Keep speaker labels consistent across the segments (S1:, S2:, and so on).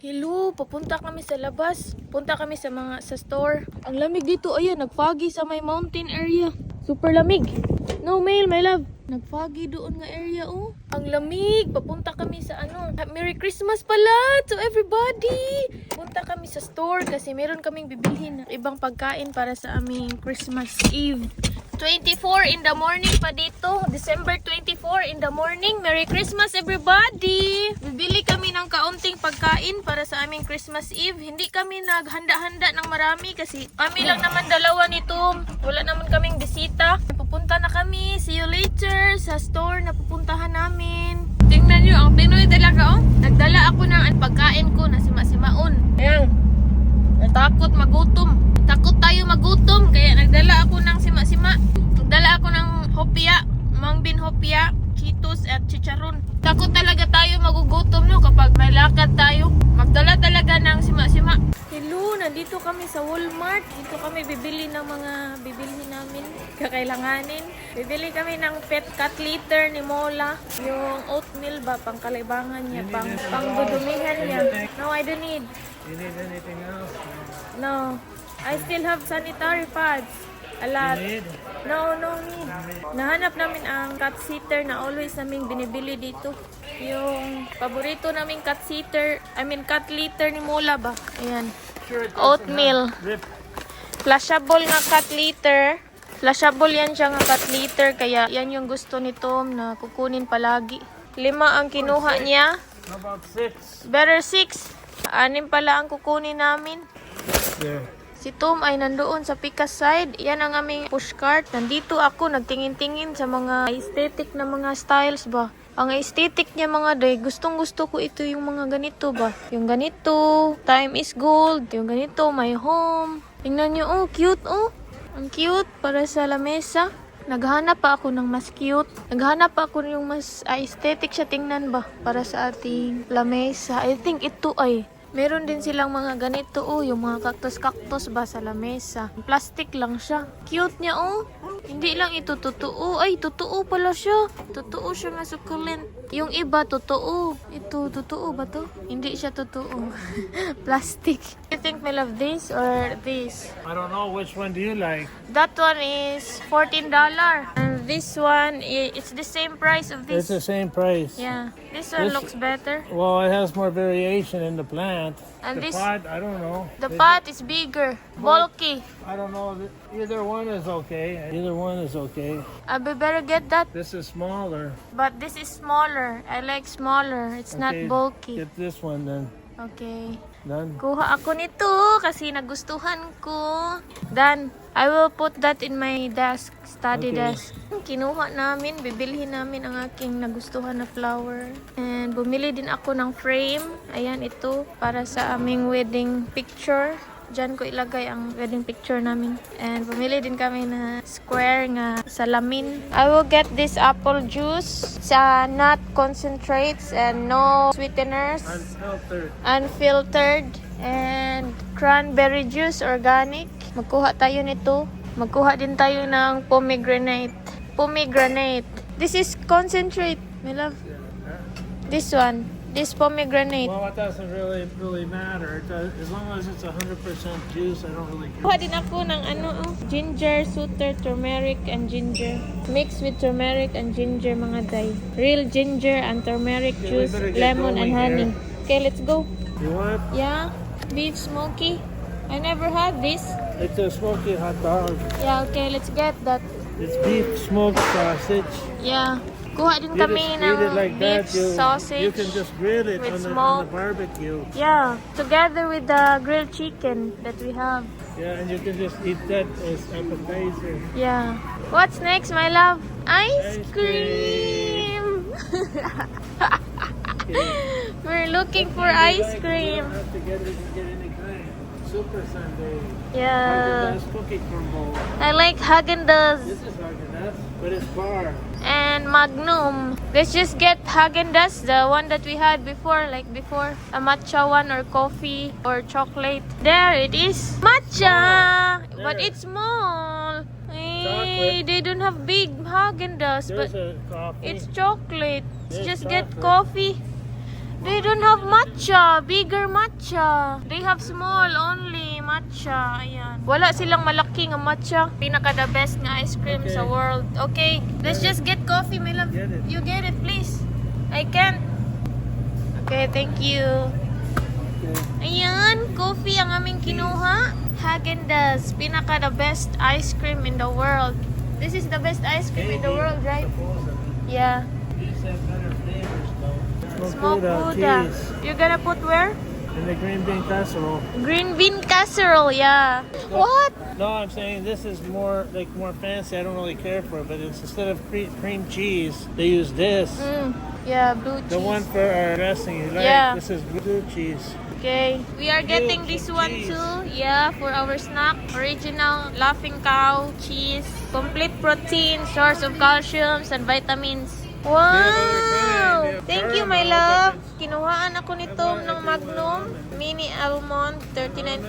S1: Hello, papunta kami sa labas. Punta kami sa store. Ang lamig dito, ayan, nagfoggy sa may mountain area. Super lamig. No mail, my love. Nagfoggy doon nga area, oh. Ang lamig. Papunta kami sa Merry Christmas pala to everybody. Punta kami sa store kasi meron kaming bibilhin ng ibang pagkain para sa aming Christmas Eve. 24 in the morning pa dito. December 24 in the morning. Merry Christmas everybody! Bibili kami ng kaunting pagkain para sa aming Christmas Eve. Hindi kami naghanda-handa ng marami kasi kami lang naman dalawa nito. Wala naman kaming bisita. Pupunta na kami. See you later sa store na pupuntahan namin. Tingnan nyo, ang Pinoy talaga, oh. Nagdala ako ng pagkain ko na sima-simaon. Ayan. Natakot magutom. Takot tayo magutom, kaya nagdala ako ng sima-sima. Nagdala ako ng hopia, mangbin hopia, Cheetos at chicharon. Takot talaga tayo magugutom, no, kapag may lakad tayo. Magdala talaga ng sima-sima. Hello, nandito kami sa Walmart. Dito kami bibili ng mga bibilhin namin, kakailanganin. Bibili kami ng pet cat litter ni Mola. Yung oatmeal ba, pang kalibangan niya, pang dudumihan niya. No, I don't need.
S2: You need anything else?
S1: No. I still have sanitary pads. A lot. No need. Nahanap namin ang cat sitter na always naming binibili dito. Yung paborito naming cat sitter, cat litter ni Mola ba? Ayan. Oatmeal. Flashable nga cat litter. Flashable yan siya nga cat litter. Kaya yan yung gusto ni Tom na kukunin palagi. 5 ang kinuha niya.
S2: How about 6?
S1: Better 6. 6 pala ang kukunin namin.
S2: There.
S1: Si Tom ay nandoon sa Pika side. Yan ang aming pushcart. Nandito ako nagtingin-tingin sa mga aesthetic na mga styles ba. Ang aesthetic niya mga day, gustong gusto ko ito yung mga ganito ba. Yung ganito, time is gold. Yung ganito, my home. Tingnan nyo, oh, cute oh. Ang cute para sa lamesa. Naghanap pa ako ng mas cute. Naghanap pa ako yung mas aesthetic siya tingnan ba. Para sa ating lamesa. I think ito ay meron din silang mga ganito, oh, yung mga cactus ba sa lamesa. Plastic lang siya. Cute niya, oh. Hindi lang ito totoo. Ay, totoo pala siya. Totoo siya nga succulent. Yung iba, totoo. Ito, totoo ba to? Hindi siya totoo. Plastic. You think may love this or this?
S2: I don't know, which one do you like?
S1: That one is $14. And this one, it's the same price of
S2: It's
S1: this.
S2: the same price.
S1: Yeah. This one looks better.
S2: Well, it has more variation in the plant.
S1: And
S2: the
S1: this,
S2: pot, I don't know.
S1: the pot is bigger, bulky.
S2: I don't know. Either one is okay. Either one is okay.
S1: I better get that.
S2: This is smaller.
S1: But this is smaller. I like smaller. It's not
S2: Okay,
S1: bulky.
S2: Get this one then.
S1: Okay.
S2: Done.
S1: Kuha ako nito kasi nagustuhan ko. Done. I will put that in my desk, study
S2: Okay.
S1: desk. Kinuha namin, bibilhin namin ang aking nagustuhan na flower. And bumili din ako ng frame. Ayan, ito para sa aming wedding picture. Diyan ko ilagay ang wedding picture namin. And bumili din kami na square nga salamin. I will get this apple juice sa nut concentrates and no sweeteners.
S2: Unfiltered.
S1: Unfiltered. And cranberry juice, organic. Magkuha tayo nito. Magkuha din tayo ng pomegranate. Pomegranate. This is concentrate, my love. This one. This pomegranate.
S2: Well, it doesn't really matter. It does, as long as it's 100% juice, I don't really care.
S1: Kuha din ako ng ginger, sutter, turmeric, and ginger. Mix with turmeric and ginger mga day. Real ginger and turmeric
S2: Okay, we
S1: juice,
S2: better get
S1: lemon and
S2: going
S1: honey.
S2: here.
S1: Okay, let's go.
S2: You want?
S1: Yeah, beef smoky. I never had this.
S2: It's a smoky hot dog.
S1: Yeah, okay, let's get that.
S2: It's beef smoked sausage.
S1: Yeah. Kuha din
S2: You
S1: kami
S2: just
S1: ng
S2: eat it like
S1: beef
S2: that.
S1: sausage.
S2: You can just grill it
S1: with
S2: on the
S1: smoke.
S2: barbecue.
S1: Yeah, together with the grilled chicken that we have.
S2: Yeah, and you can just eat that as appetizer.
S1: Yeah. What's next, my love? Ice
S2: Ice
S1: cream.
S2: Okay.
S1: We're looking for
S2: You
S1: ice
S2: like- You
S1: cream.
S2: don't have to get any kind. Super Sundae.
S1: Yeah.
S2: Haagen-Dazs cookie crumble.
S1: I like Haagen-Dazs
S2: This is Haagen-Dazs, but it's bar.
S1: and Magnum. Let's just get Haagen-Dazs, the one that we had before, like before. A matcha one or coffee or chocolate. There it is. Matcha! But
S2: There.
S1: it's small.
S2: Chocolate.
S1: They don't have big Haagen-Dazs, but
S2: There's a coffee.
S1: it's chocolate. Let's
S2: There's
S1: just get
S2: chocolate.
S1: coffee. They don't have matcha. Bigger matcha. They have small only matcha. Ayan. Wala silang malaki nga matcha. Pinaka the best nga ice cream
S2: Okay.
S1: sa world. Okay, let's just get coffee, my love.
S2: Get it.
S1: You get it, please. I can't. Okay, thank you.
S2: Okay.
S1: Ayan, coffee ang aming kinuha. Häagen-Dazs, pinaka the best ice cream in the world. This is the best ice cream in the world, right?
S2: Supposedly.
S1: Yeah.
S2: These have better flavors though.
S1: Smoked Gouda.
S2: cheese.
S1: You're gonna put where?
S2: And the green bean casserole.
S1: Green bean casserole, yeah. What?
S2: No, I'm saying this is more fancy. I don't really care for it, but it's instead of cream cheese, they use this.
S1: Yeah, blue cheese.
S2: The one for our dressing. You like?
S1: Yeah.
S2: This is blue cheese.
S1: Okay. We are getting this one
S2: cheese.
S1: too. Yeah, for our snack. Original Laughing Cow cheese. Complete protein, source of calciums and vitamins. Wow! Thank you, my love. Kinuhaan ako nito ng Magnum Mini Almond, 39%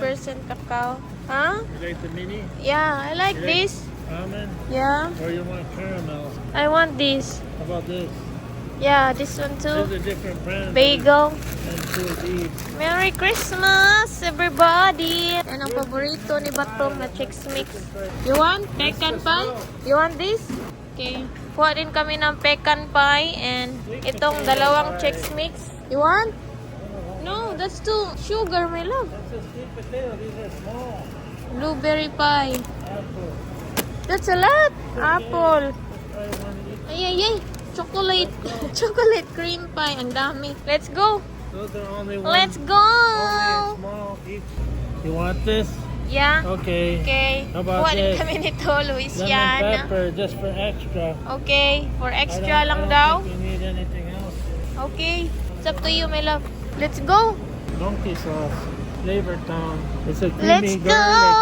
S1: cacao. Huh?
S2: You like the mini
S1: Yeah, I like this.
S2: almond,
S1: Yeah,
S2: or you want caramel?
S1: I want this.
S2: How about this?
S1: Yeah, this one
S2: There's
S1: too.
S2: a different brand.
S1: Bagel.
S2: And two of these.
S1: Merry Christmas, everybody! Yan ang paborito ni Batong na Chex Mix. You want pecan pie? You want this? Okay. Kuha din kami ng pecan pie and itong dalawang Chex Mix. You want? No, that's too sugar, my love.
S2: That's a sweet potato. These are small.
S1: Blueberry pie.
S2: Apple.
S1: That's a lot. Apple.
S2: Try one each.
S1: Ay, ay, ay. Chocolate. Chocolate cream pie. Ang dami. Let's go.
S2: Those are only one.
S1: Let's go.
S2: Only small each. You want this?
S1: Yeah.
S2: Okay.
S1: Okay.
S2: How about
S1: Kuha din
S2: this?
S1: kami nito,
S2: Lemon
S1: Louisiana.
S2: pepper, just for extra.
S1: Okay. For
S2: I
S1: extra
S2: don't
S1: lang daw.
S2: think you need anything else.
S1: Okay. It's up to you, my love. Let's go.
S2: Donkey sauce, Flavor Town. It's a
S1: Let's
S2: creamy
S1: go.
S2: garlic.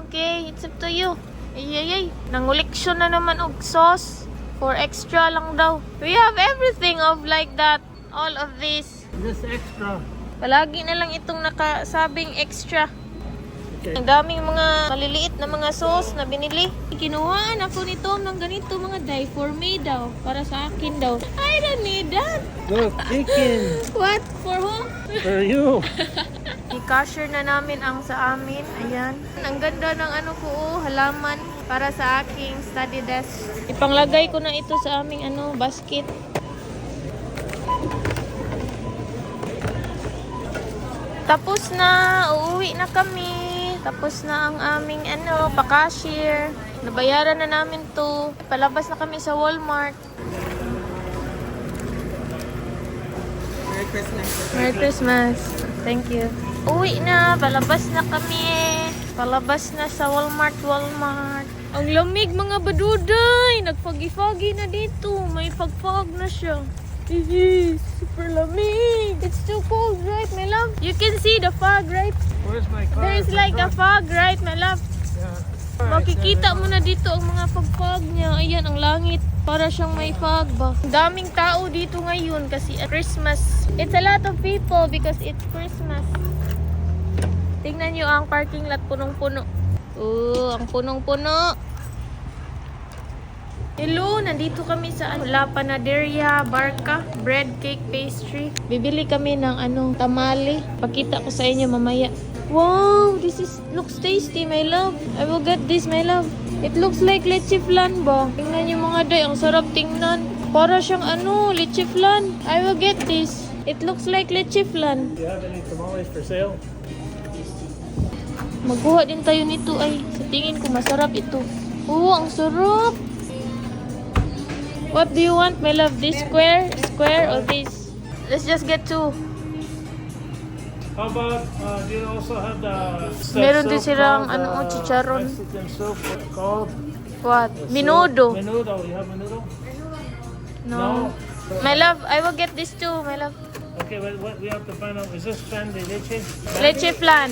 S1: Okay. It's up to you. Ay, ay, ay. Nanguliksyon na naman og sauce. For extra lang daw. We have everything of like that. All of this.
S2: Just extra.
S1: Palagi na lang itong nakasabing extra.
S2: Okay.
S1: Ang daming mga maliliit na mga sauce na binili. Kinuhaan ako nito ng ganito mga dye for me daw. Para sa akin daw. I don't need that.
S2: Look, chicken
S1: What? For who?
S2: for you.
S1: I-cashier na namin ang sa amin. Ayan. Ang ganda ng ano ko, halaman para sa aking study desk. Ipanglagay ko na ito sa aming basket. Tapos na, uuwi na kami. Tapos na ang aming pa-cashier. Nabayaran na namin to. Palabas na kami sa Walmart.
S3: Merry Christmas.
S1: Merry Christmas. Thank you. Uwi na. Palabas na kami. Palabas na sa Walmart. Ang lamig mga baduday. Nagfagi-fagi na dito. May fag-fag na siya. Super lamig. It's too cold, right, my love? You can see the fog, right?
S2: Where's my car?
S1: There's like a fog, right, my love?
S2: Yeah.
S1: Makikita mo na dito ang mga fog niya. Ayan, ang langit. Para siyang may fog ba. Ang daming tao dito ngayon kasi Christmas. It's a lot of people because it's Christmas. Tingnan nyo ang parking lot punong-puno. Ang punong-puno. Hello, nandito kami sa La Panaderia Barca bread cake pastry. Bibili kami ng tamale. Pakita ko sa inyo mamaya. Wow, looks tasty, my love. I will get this, my love. It looks like leche flan ba? Tingnan niyo mga day, ang sarap tingnan. Para siyang leche flan. I will get this. It looks like leche flan.
S2: Do you have any tamales for sale?
S1: Magkuha din tayo nito ay. Sa tingin ko masarap ito. Ang sarap. What do you want, my love? This square or this? Let's just get two.
S2: How about, do you also have the...
S1: Meron din
S2: soup
S1: silang,
S2: called,
S1: chicharon.
S2: Mexican soup, what's it called?
S1: What?
S2: The soup.
S1: Menudo.
S2: Menudo, you have menudo?
S1: No. My love, I will get this too, my love.
S2: Okay, but what we have to find out, is this flan de leche?
S1: Leche flan.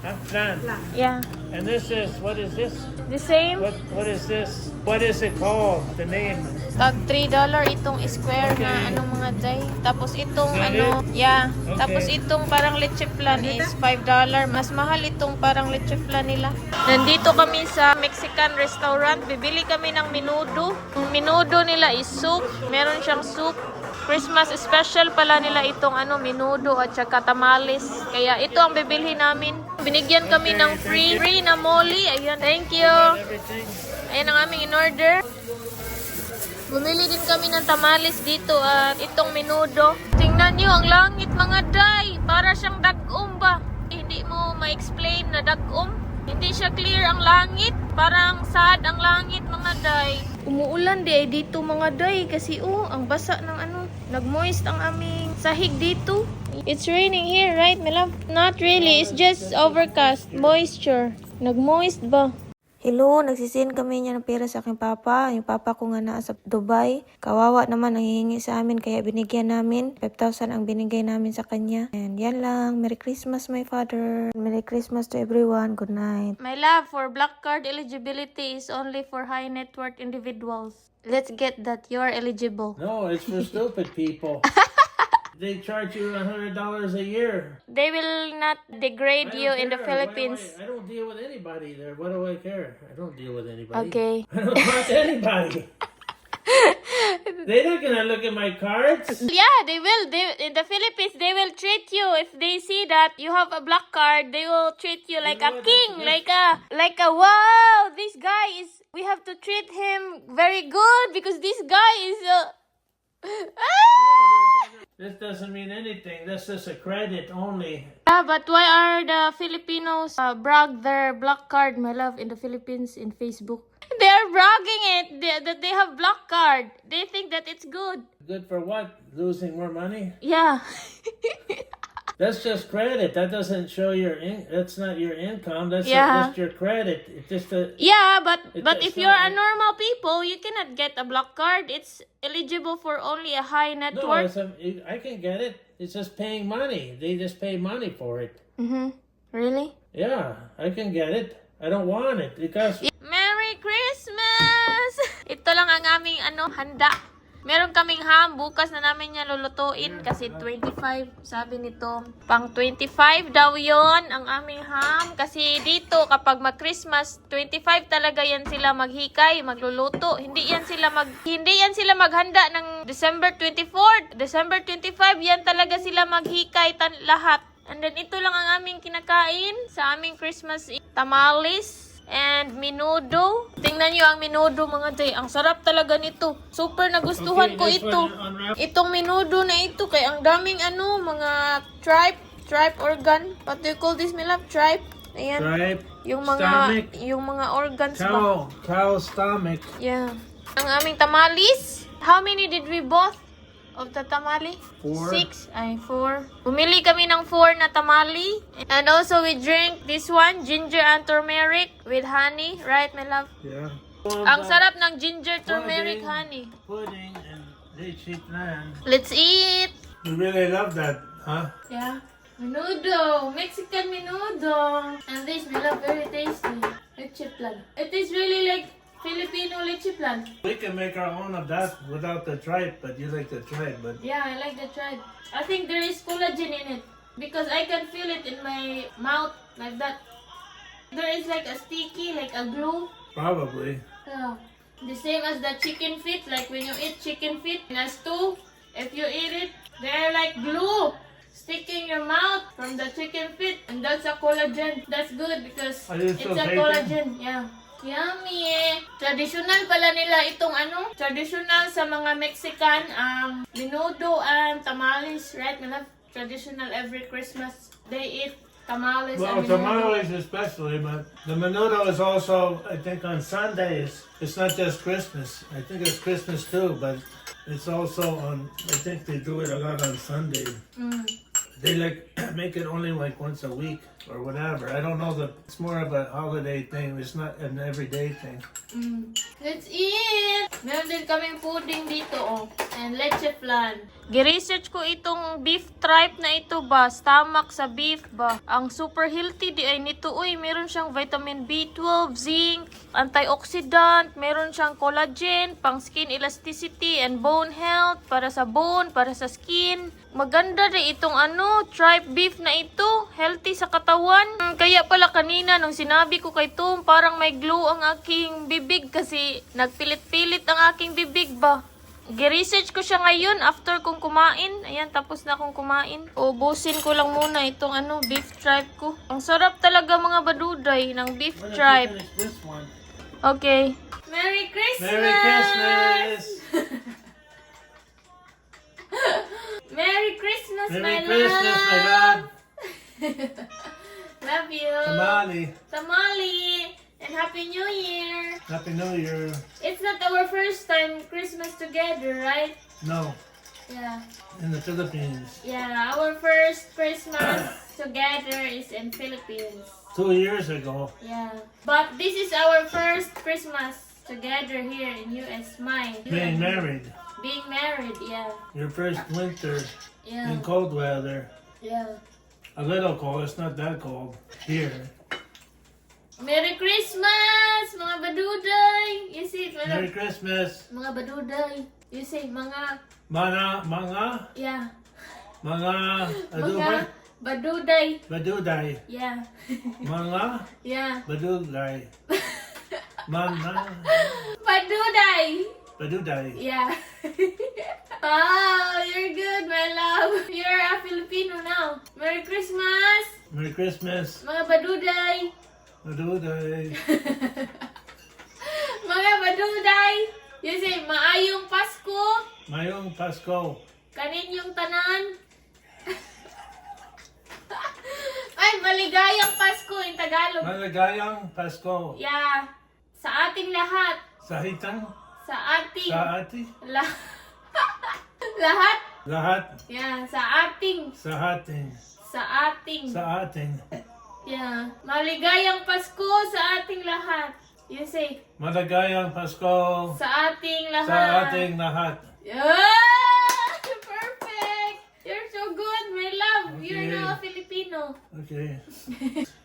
S2: Huh? Flan.
S1: Yeah.
S2: And this is, what is this?
S1: The same.
S2: What is this? What is it called? The name?
S1: Tag $3 itong square na mga day. Tapos itong
S2: Is that
S1: yeah.
S2: Okay.
S1: Tapos itong parang leche flan is $5. Mas mahal itong parang leche flan nila. Nandito kami sa Mexican restaurant. Bibili kami ng menudo. Yung menudo nila is soup. Meron siyang soup. Christmas special pala nila itong menudo at saka tamales. Kaya ito ang bibilhin namin. Binigyan kami ng free na molly. Ayan, thank you.
S2: Everything.
S1: Ayan ang aming in-order. Bumili din kami ng tamales dito at itong menudo. Tingnan nyo ang langit mga day. Para siyang dagom ba? Hindi mo ma-explain na dagom. Hindi siya clear ang langit. Parang sad ang langit mga day. Umuulan di ay dito mga day kasi ang basa ng nag-moist ang aming sahig dito. It's raining here, right, my love? Not really. It's just overcast. Moisture. Nag-moist ba? Hello, nagsisend kami niya ng pera sa aking papa. Yung papa ko nga nasa Dubai. Kawawa naman, nangihingi sa amin kaya binigyan namin. 5,000 ang binigay namin sa kanya. And yan lang. Merry Christmas, my father. Merry Christmas to everyone. Good night. My love, for black card eligibility is only for high net worth individuals. Let's get that. You are eligible.
S2: No, it's for stupid people. They charge you $100 a year.
S1: They will not degrade you in the Philippines.
S2: I don't deal with anybody there. What do I care? I don't deal with anybody.
S1: Okay.
S2: I don't talk to anybody. They're not gonna look at my cards.
S1: Yeah, they will. In the Philippines, they will treat you if they see that you have a black card. They will treat you like a king, like a wow. This guy is. We have to treat him very good because this guy is.
S2: This doesn't mean anything. This is a credit only.
S1: Yeah, but why are the Filipinos brag their black card, my love, in the Philippines in Facebook? They are bragging it that they have black card. They think that it's good.
S2: Good for what? Losing more money?
S1: Yeah.
S2: That's just credit. That doesn't show that's not your income. That's
S1: Yeah.
S2: just your credit. It's just a.
S1: Yeah, but
S2: It's
S1: if you're a normal people, you cannot get a black card. It's eligible for only a high net
S2: No,
S1: worth.
S2: I can get it. It's just paying money. They just pay money for it.
S1: Really?
S2: Yeah, I can get it. I don't want it because
S1: Merry Christmas! Ito lang ang aming handa. Meron kaming ham, bukas na namin yan lulutuin kasi 25, sabi nito. Pang 25 daw yon ang aming ham. Kasi dito kapag mag-Christmas, 25 talaga yan sila maghikay, magluluto. Hindi yan sila maghanda ng December 24. December 25, yan talaga sila maghikay lahat. And then ito lang ang aming kinakain sa aming Christmas tamales. And menudo. Tingnan nyo ang menudo mga day. Ang sarap talaga nito. Super nagustuhan ko
S2: this
S1: ito.
S2: one, unwrap.
S1: Itong menudo na ito. Kaya ang daming mga tripe organ. What do you call this, my love? Tripe? Ayan.
S2: tripe,
S1: Yung
S2: stomach,
S1: mga organs ba?
S2: cow stomach.
S1: Yeah. Ang aming tamalis. How many did we bought of the tamali?
S2: 4.
S1: 6. 4. Bumili kami ng 4 na tamali. And also we drink this one, ginger and turmeric with honey. Right, my love?
S2: Yeah.
S1: Ang sarap ng ginger turmeric honey.
S2: Pudding and they cheap land.
S1: Let's eat!
S2: You really love that, huh?
S1: Yeah. Menudo! Mexican menudo! And this, my love, very tasty. Leche plan. It is really like Filipino leche plan.
S2: We can make our own of that without the tripe, but you like the tripe, but
S1: Yeah, I like the tribe. I think there is collagen in it because I can feel it in my mouth like that. There is like a sticky, like a glue.
S2: probably.
S1: Yeah. The same as the chicken feet, like when you eat chicken feet in a stew, if you eat it, they're like glue sticking your mouth from the chicken feet, and that's a collagen. That's good because
S2: Are you
S1: it's
S2: still
S1: a
S2: taping?
S1: collagen. Yeah. Yummy eh. Traditional pala nila itong traditional sa mga Mexican, menudo and tamales, right? My love, traditional every Christmas. They eat tamales
S2: Well,
S1: and menudo.
S2: tamales especially, but the menudo is also, I think, on Sundays. It's not just Christmas. I think it's Christmas too, but it's also on, I think they do it a lot on Sunday. They make it only like once a week or whatever. I don't know it's more of a holiday thing. It's not an everyday thing.
S1: Let's eat! Meron din kaming pudding dito, and leche flan. Gi-research ko itong beef tripe na ito ba, stomach sa beef ba. Ang super healthy di ay nito, meron siyang vitamin B12, zinc, antioxidant, meron siyang collagen, pang skin elasticity and bone health, para sa bone, para sa skin. Maganda rin itong tripe beef na ito. Healthy sa katawan. Kaya pala kanina nung sinabi ko kay Tom, parang may glue ang aking bibig kasi nagpilit-pilit ang aking bibig ba. Gi-research ko siya ngayon after kong kumain. Ayan, tapos na akong kumain. Ubusin ko lang muna itong beef tripe ko. Ang sarap talaga mga baduday ng beef
S2: Why don't you
S1: tripe.
S2: finish this one?
S1: Okay. Merry Christmas!
S2: Merry Christmas!
S1: Merry Christmas,
S2: Merry
S1: my
S2: Christmas,
S1: love!
S2: my love!
S1: Love you!
S2: Tamale!
S1: Tamale! And Happy New Year!
S2: Happy New Year!
S1: It's not our first time Christmas together, right?
S2: No,
S1: Yeah.
S2: in the Philippines.
S1: Yeah, our first Christmas together is in Philippines.
S2: 2 years ago.
S1: Yeah. But this is our first Christmas together here in US. Mine.
S2: Being married.
S1: Being married, yeah.
S2: Your first winter
S1: Yeah.
S2: in cold weather.
S1: Yeah.
S2: A little cold, it's not that cold here.
S1: Merry Christmas, mga baduday! You see,
S2: Merry Christmas!
S1: mga baduday. You say, mga,
S2: Mga,
S1: yeah.
S2: ano ba?
S1: Mga baduday.
S2: Baduday.
S1: Yeah.
S2: Mga
S1: Yeah.
S2: baduday. Mga
S1: Baduday!
S2: baduday.
S1: Yeah. Oh, you're good, my love. You're a Filipino now. Merry Christmas,
S2: Merry Christmas.
S1: mga baduday.
S2: Baduday.
S1: Mga baduday. You say, maayong Pasko.
S2: Mayong Pasko.
S1: Kaninyong tanan. Ay, maligayang Pasko in Tagalog.
S2: Maligayang Pasko.
S1: Yeah. Sa ating lahat.
S2: Sa hitang?
S1: Sa ating.
S2: Sa ati?
S1: Lahat.
S2: Lahat.
S1: Yeah. Sa ating.
S2: Sa ating.
S1: Sa ating.
S2: Sa ating.
S1: Yeah. Maligayang Pasko sa ating lahat. You say,
S2: Maligayang Pasko.
S1: sa ating lahat.
S2: Sa ating lahat.
S1: Yeah! Perfect! You're so good, my love. You're
S2: Okay.
S1: now a Filipino.
S2: Okay.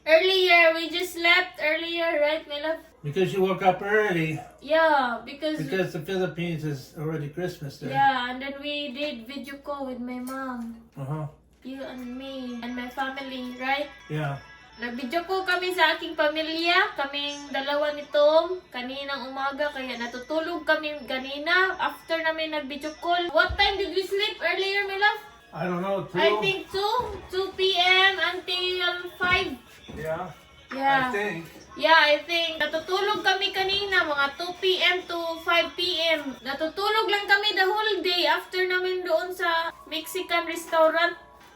S1: Earlier, we just slept earlier, right, my love?
S2: Because you woke up early.
S1: Yeah, because
S2: Because the Philippines is already Christmas there.
S1: yeah, and then we did video call with my mom,
S2: Uh-huh.
S1: you and me, and my family, right?
S2: Yeah.
S1: Nag-video call kami sa aking pamilya, kaming dalawa ni Tom, kaninang umaga, kaya natutulog kami kanina after namin nag-video call. What time did we sleep earlier, my love?
S2: I don't know, too.
S1: I think 2 p.m. until 5.
S2: Yeah.
S1: Yeah.
S2: I think.
S1: Yeah, I think. Natutulog kami kanina, mga 2 p.m. to 5 p.m. Natutulog lang kami the whole day after namin doon sa Mexican restaurant.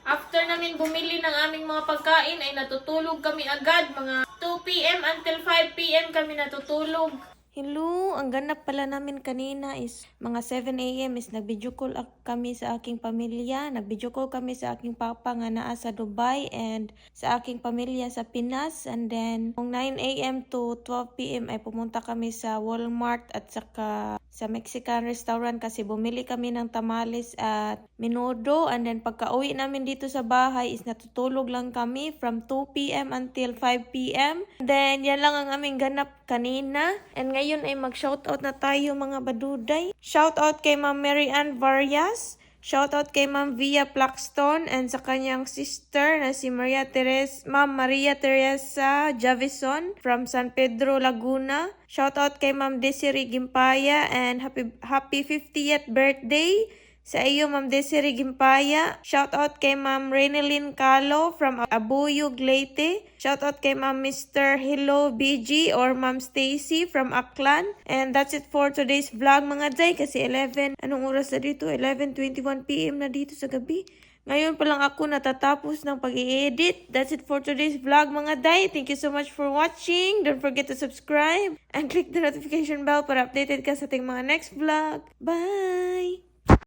S1: After namin bumili ng aming mga pagkain, ay natutulog kami agad. Mga 2 p.m. until 5 p.m. kami natutulog. Hello, ang ganap pala namin kanina is mga 7 a.m. is nag-video call kami sa aking pamilya. Nag-video call kami sa aking papa nga naa sa Dubai and sa aking pamilya sa Pinas. And then, kung 9 a.m. to 12 p.m. ay pumunta kami sa Walmart at saka sa Mexican restaurant kasi bumili kami ng tamales at menudo. And then, pagka-uwi namin dito sa bahay is natutulog lang kami from 2 p.m. until 5 p.m. Then, yan lang ang aming ganap kanina. And ngayon ay mag-shoutout na tayo mga baduday. Shoutout kay Ma'am Mary Ann Varias. Shoutout kay Ma'am Via Plaxton and sa kanyang sister na si Ma'am Maria Teresa Javison from San Pedro, Laguna. Shoutout kay Ma'am Desiree Gimpaya and happy 50th birthday sa iyo, Ma'am Desiree Gimpaya. Shoutout kay Ma'am Renelyn Calo from Abuyog, Leyte. Shoutout kay Ma'am Mr. Hello BG or Ma'am Stacy from Aklan. And that's it for today's vlog mga day kasi 11, anong oras na dito? 11:21 p.m. na dito sa gabi. Ngayon pa lang ako natatapos ng pag-i-edit. That's it for today's vlog mga day. Thank you so much for watching. Don't forget to subscribe and click the notification bell para updated ka sa ating mga next vlog. Bye!